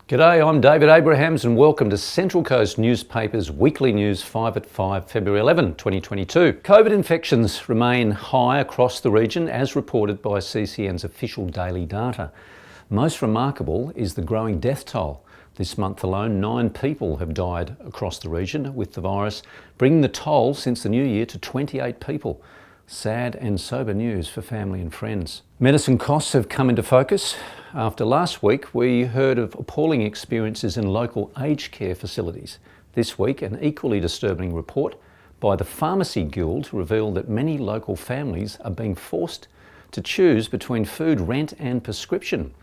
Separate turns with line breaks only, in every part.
G'day, I'm David Abrahams and welcome to Central Coast Newspapers Weekly News 5 at 5, February 11, 2022. COVID infections remain high across the region as reported by CCN's official daily data. Most remarkable is the growing death toll. This month alone, 9 people have died across the region with the virus, bringing the toll since the new year to 28 people. Sad and sober news for family and friends. Medicine costs have come into focus. After last week, we heard of appalling experiences in local aged care facilities. This week, an equally disturbing report by the Pharmacy Guild revealed that many local families are being forced to choose between food, rent and prescription.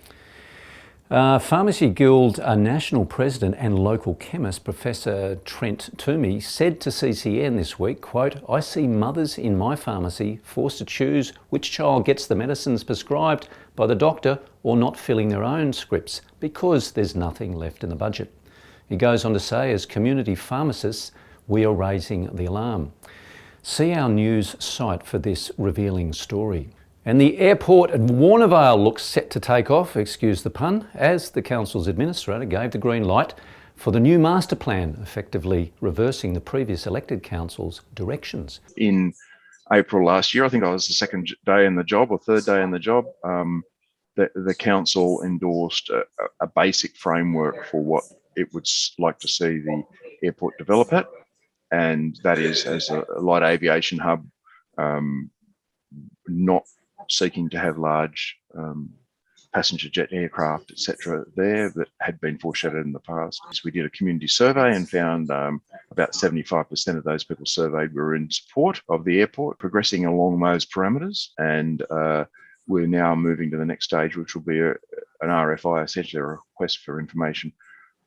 Pharmacy Guild National President and local chemist Professor Trent Toomey said to CCN this week, quote, "I see mothers in my pharmacy forced to choose which child gets the medicines prescribed by the doctor or not filling their own scripts because there's nothing left in the budget." He goes on to say, as community pharmacists, we are raising the alarm. See our news site for this revealing story. And the airport at Warnervale looks set to take off, excuse the pun, as the council's administrator gave the green light for the new master plan, effectively reversing the previous elected council's directions.
In April last year, I think I was the second day in the job or third day in the job, the council endorsed a basic framework for what it would like to see the airport develop at, and that is as a light aviation hub, not seeking to have large passenger jet aircraft, etc. there that had been foreshadowed in the past. So we did a community survey and found about 75% of those people surveyed were in support of the airport, progressing along those parameters. And we're now moving to the next stage, which will be an RFI, essentially a request for information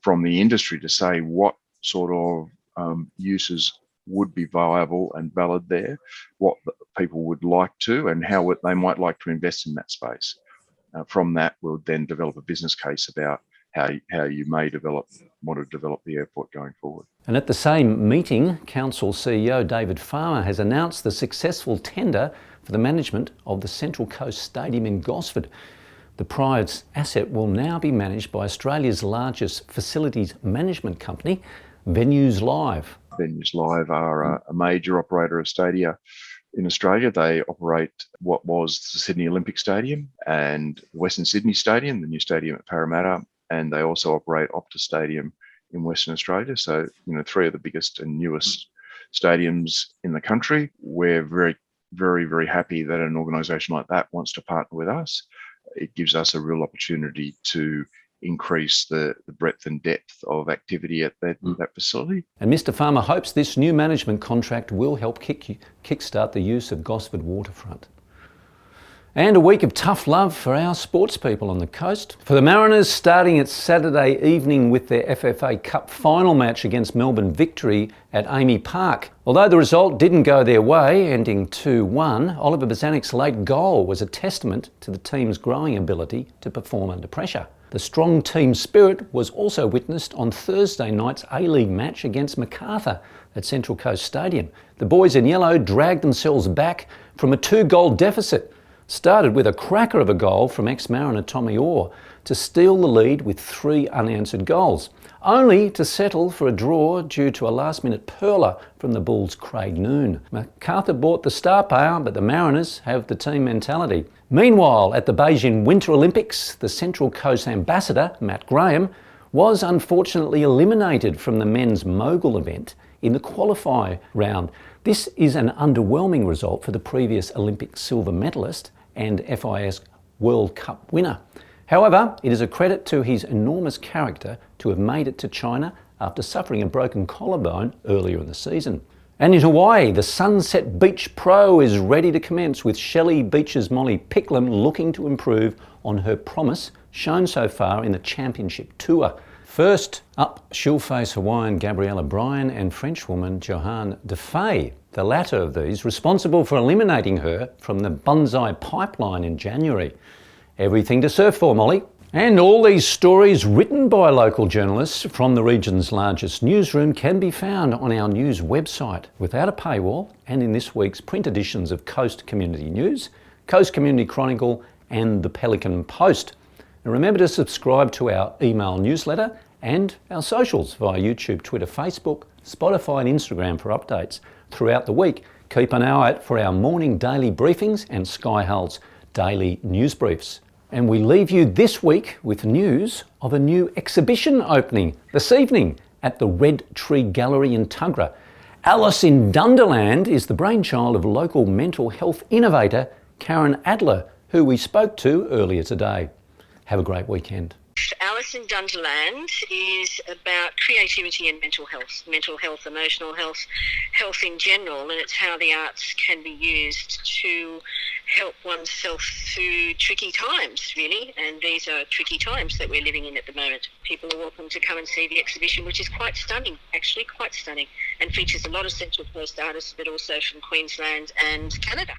from the industry to say what sort of uses would be viable and valid there, what people would like to, and how they might like to invest in that space. From that, we'll then develop a business case about how you may want to develop the airport going forward.
And at the same meeting, Council CEO David Farmer has announced the successful tender for the management of the Central Coast Stadium in Gosford. The prize asset will now be managed by Australia's largest facilities management company, Venues Live.
Venues Live are a major operator of stadia in Australia. They operate what was the Sydney Olympic Stadium and the Western Sydney Stadium, the new stadium at Parramatta, and they also operate Optus Stadium in Western Australia. So, 3 of the biggest and newest stadiums in the country. We're very, very, very happy that an organisation like that wants to partner with us. It gives us a real opportunity to increase the breadth and depth of activity at that facility.
And Mr Farmer hopes this new management contract will help kickstart the use of Gosford waterfront. And a week of tough love for our sports people on the coast. For the Mariners, starting at Saturday evening with their FFA Cup final match against Melbourne Victory at Amy Park. Although the result didn't go their way, ending 2-1, Oliver Bozanic's late goal was a testament to the team's growing ability to perform under pressure. The strong team spirit was also witnessed on Thursday night's A-League match against Macarthur at Central Coast Stadium. The boys in yellow dragged themselves back from a 2-goal deficit. Started with a cracker of a goal from ex-Mariner Tommy Orr to steal the lead with 3 unanswered goals, only to settle for a draw due to a last-minute perler from the Bulls' Craig Noon. Macarthur bought the star power, but the Mariners have the team mentality. Meanwhile, at the Beijing Winter Olympics, the Central Coast ambassador, Matt Graham, was unfortunately eliminated from the men's mogul event in the qualify round. This is an underwhelming result for the previous Olympic silver medalist and FIS World Cup winner. However, it is a credit to his enormous character to have made it to China after suffering a broken collarbone earlier in the season. And in Hawaii, the Sunset Beach Pro is ready to commence, with Shelley Beach's Molly Picklum looking to improve on her promise shown so far in the championship tour. First up, she'll face Hawaiian Gabriella Bryan and Frenchwoman Johanne Defay, the latter of these responsible for eliminating her from the Banzai pipeline in January. Everything to surf for, Molly. And all these stories written by local journalists from the region's largest newsroom can be found on our news website without a paywall and in this week's print editions of Coast Community News, Coast Community Chronicle and the Pelican Post. And remember to subscribe to our email newsletter and our socials via YouTube, Twitter, Facebook, Spotify and Instagram for updates. Throughout the week, keep an eye out for our morning daily briefings and Sky Hull's daily news briefs. And we leave you this week with news of a new exhibition opening this evening at the Red Tree Gallery in Tuggerah. Alice in Dunderland is the brainchild of local mental health innovator Karen Adler, who we spoke to earlier today. Have a great weekend.
Alice in Dunderland is about creativity and mental health, emotional health, health in general, and it's how the arts can be used to help oneself through tricky times, really, and these are tricky times that we're living in at the moment. People are welcome to come and see the exhibition, which is quite stunning, actually quite stunning, and features a lot of Central Coast artists, but also from Queensland and Canada.